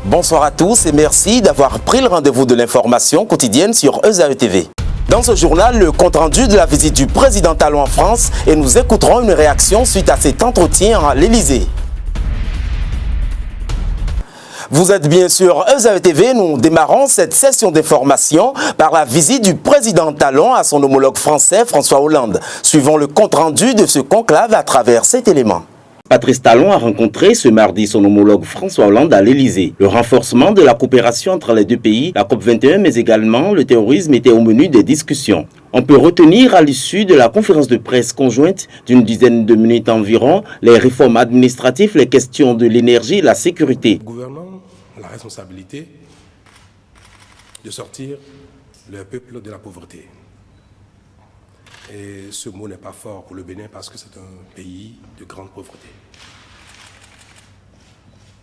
Bonsoir à tous et merci d'avoir pris le rendez-vous de l'information quotidienne sur ESAE TV. Dans ce journal, le compte-rendu de la visite du président Talon en France et nous écouterons une réaction suite à cet entretien à l'Élysée. Vous êtes bien sûr ESAE TV, nous démarrons cette session d'information par la visite du président Talon à son homologue français François Hollande. Suivons le compte-rendu de ce conclave à travers cet élément. Patrice Talon a rencontré ce mardi son homologue François Hollande à l'Élysée. Le renforcement de la coopération entre les deux pays, la COP21, mais également le terrorisme étaient au menu des discussions. On peut retenir à l'issue de la conférence de presse conjointe d'une dizaine de minutes environ les réformes administratives, les questions de l'énergie et la sécurité. Le gouvernement a la responsabilité de sortir le peuple de la pauvreté. Et ce mot n'est pas fort pour le Bénin parce que c'est un pays de grande pauvreté.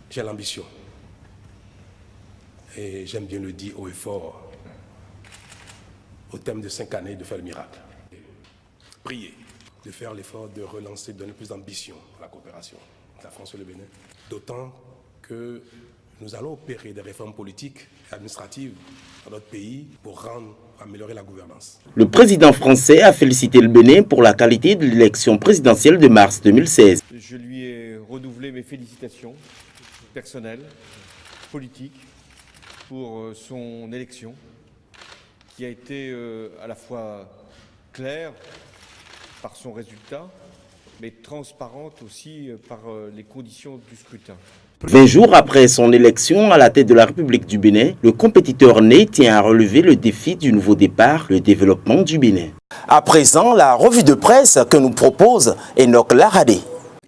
J'ai l'ambition, et j'aime bien le dire haut et fort, au thème de 5 années, de faire le miracle. Prier, de faire l'effort de relancer, de donner plus d'ambition à la coopération entre la France et le Bénin. D'autant que nous allons opérer des réformes politiques et administratives dans notre pays pour améliorer la gouvernance. Le président français a félicité le Bénin pour la qualité de l'élection présidentielle de mars 2016. Je lui ai renouvelé mes félicitations personnelles, politiques, pour son élection, qui a été à la fois claire par son résultat, mais transparente aussi par les conditions du scrutin. 20 jours après son élection à la tête de la République du Bénin, le compétiteur né tient à relever le défi du nouveau départ, le développement du Bénin. À présent, la revue de presse que nous propose Enoch Laradé.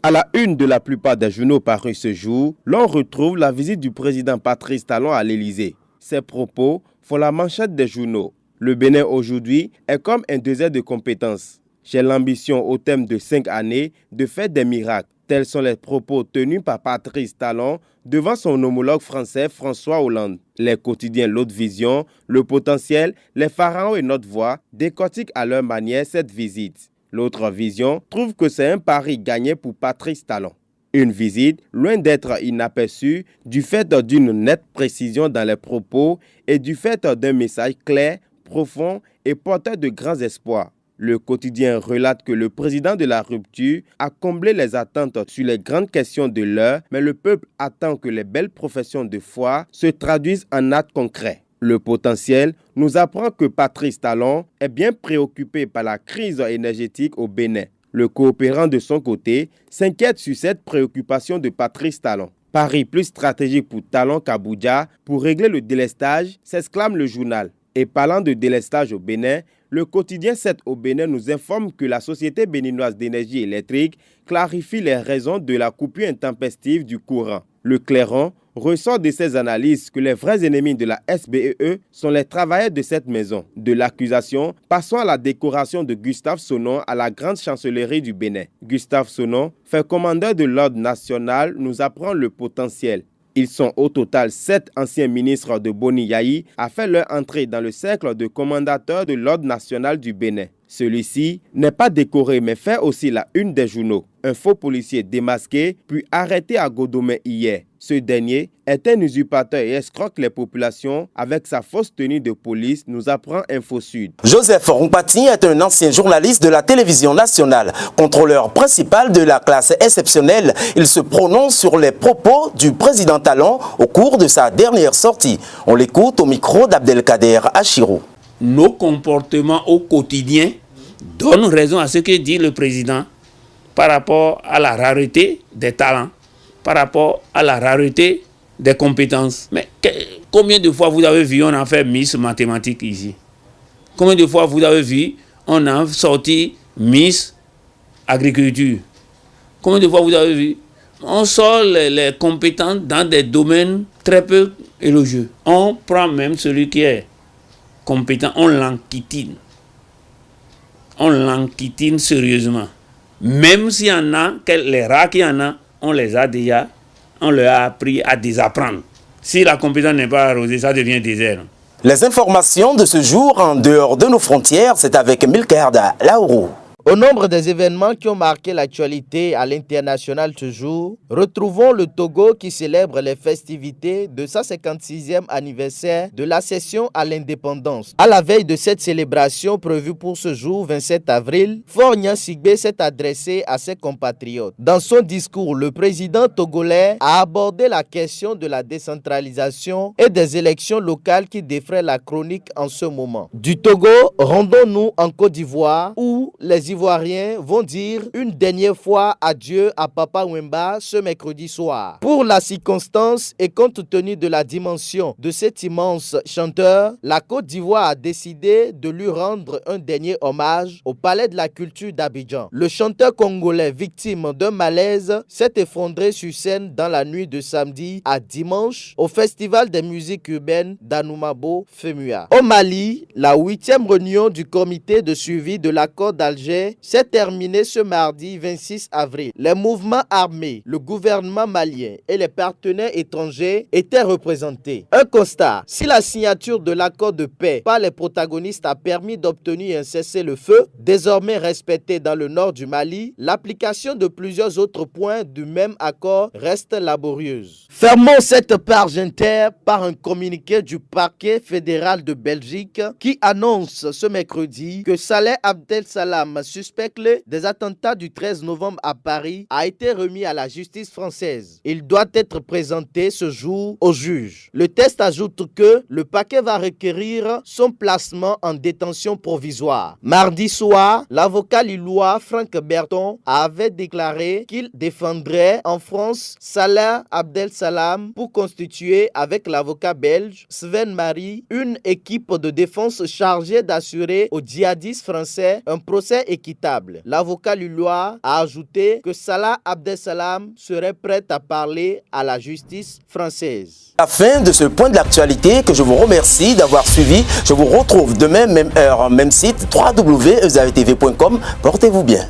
À la une de la plupart des journaux parus ce jour, l'on retrouve la visite du président Patrice Talon à l'Élysée. Ses propos font la manchette des journaux. Le Bénin aujourd'hui est comme un désert de compétences. J'ai l'ambition au thème de 5 années de faire des miracles. Tels sont les propos tenus par Patrice Talon devant son homologue français François Hollande. Les quotidiens L'Autre Vision, Le Potentiel, Les Pharaons et Notre Voix décortiquent à leur manière cette visite. L'Autre Vision trouve que c'est un pari gagné pour Patrice Talon. Une visite loin d'être inaperçue du fait d'une nette précision dans les propos et du fait d'un message clair, profond et porteur de grands espoirs. Le quotidien relate que le président de la rupture a comblé les attentes sur les grandes questions de l'heure, mais le peuple attend que les belles professions de foi se traduisent en actes concrets. Le Potentiel nous apprend que Patrice Talon est bien préoccupé par la crise énergétique au Bénin. Le coopérant de son côté s'inquiète sur cette préoccupation de Patrice Talon. Pari plus stratégique pour Talon qu'Abuja pour régler le délestage, s'exclame le journal. Et parlant de délestage au Bénin, le quotidien 7 au Bénin nous informe que la Société béninoise d'énergie électrique clarifie les raisons de la coupure intempestive du courant. Le Clairon ressort de ses analyses que les vrais ennemis de la SBEE sont les travailleurs de cette maison. De l'accusation, passons à la décoration de Gustave Sonnon à la grande chancellerie du Bénin. Gustave Sonnon, fait commandeur de l'ordre national, nous apprend le Potentiel. Ils sont au total 7 anciens ministres de Boni Yayi à faire leur entrée dans le cercle de commandateurs de l'ordre national du Bénin. Celui-ci n'est pas décoré mais fait aussi la une des journaux. Un faux policier démasqué puis arrêté à Godomé hier. Ce dernier est un usurpateur et escroque les populations avec sa fausse tenue de police, nous apprend Info Sud. Joseph Rompati est un ancien journaliste de la télévision nationale, contrôleur principal de la classe exceptionnelle. Il se prononce sur les propos du président Talon au cours de sa dernière sortie. On l'écoute au micro d'Abdelkader Achirou. Nos comportements au quotidien donnent raison à ce que dit le président par rapport à la rareté des talents, par rapport à la rareté des compétences. Mais combien de fois vous avez vu on a fait Miss Mathématiques ici? Combien de fois vous avez vu on a sorti Miss Agriculture? Combien de fois vous avez vu on sort les compétences dans des domaines très peu élogieux? On prend même celui qui est compétent, on l'enquitine. On l'enquitine sérieusement. Même s'il y en a, les rares qu'il y en a, on les a déjà, on leur a appris à désapprendre. Si la compétence n'est pas arrosée, ça devient désert. Les informations de ce jour en dehors de nos frontières, c'est avec Milkard Laourou. Au nombre des événements qui ont marqué l'actualité à l'international ce jour, retrouvons le Togo qui célèbre les festivités de sa 56e anniversaire de l'accession à l'indépendance. À la veille de cette célébration prévue pour ce jour, 27 avril, Faure Gnassingbé s'est adressé à ses compatriotes. Dans son discours, le président togolais a abordé la question de la décentralisation et des élections locales qui défraient la chronique en ce moment. Du Togo, rendons-nous en Côte d'Ivoire où les Ivoiriens vont dire une dernière fois adieu à Papa Wemba ce mercredi soir. Pour la circonstance et compte tenu de la dimension de cet immense chanteur, la Côte d'Ivoire a décidé de lui rendre un dernier hommage au Palais de la Culture d'Abidjan. Le chanteur congolais, victime d'un malaise, s'est effondré sur scène dans la nuit de samedi à dimanche au Festival des musiques urbaines d'Anoumabo Femua. Au Mali, la 8e réunion du comité de suivi de l'accord d'Alger s'est terminée ce mardi 26 avril. Les mouvements armés, le gouvernement malien et les partenaires étrangers étaient représentés. Un constat, si la signature de l'accord de paix par les protagonistes a permis d'obtenir un cessez-le-feu, désormais respecté dans le nord du Mali, l'application de plusieurs autres points du même accord reste laborieuse. Fermons cette page inter par un communiqué du parquet fédéral de Belgique qui annonce ce mercredi que Saleh Abdel-Salam, suspect des attentats du 13 novembre à Paris, a été remis à la justice française. Il doit être présenté ce jour au juge. Le texte ajoute que le parquet va requérir son placement en détention provisoire. Mardi soir, l'avocat lillois Franck Berton avait déclaré qu'il défendrait en France Saleh Abdel-Salam pour constituer avec l'avocat belge Sven Marie une équipe de défense chargée d'assurer aux djihadistes français un procès équitable. L'avocat lillois a ajouté que Saleh Abdel-Salam serait prêt à parler à la justice française. À la fin de ce point de l'actualité que je vous remercie d'avoir suivi. Je vous retrouve demain, même heure, même site, www.ezavetv.com. Portez-vous bien.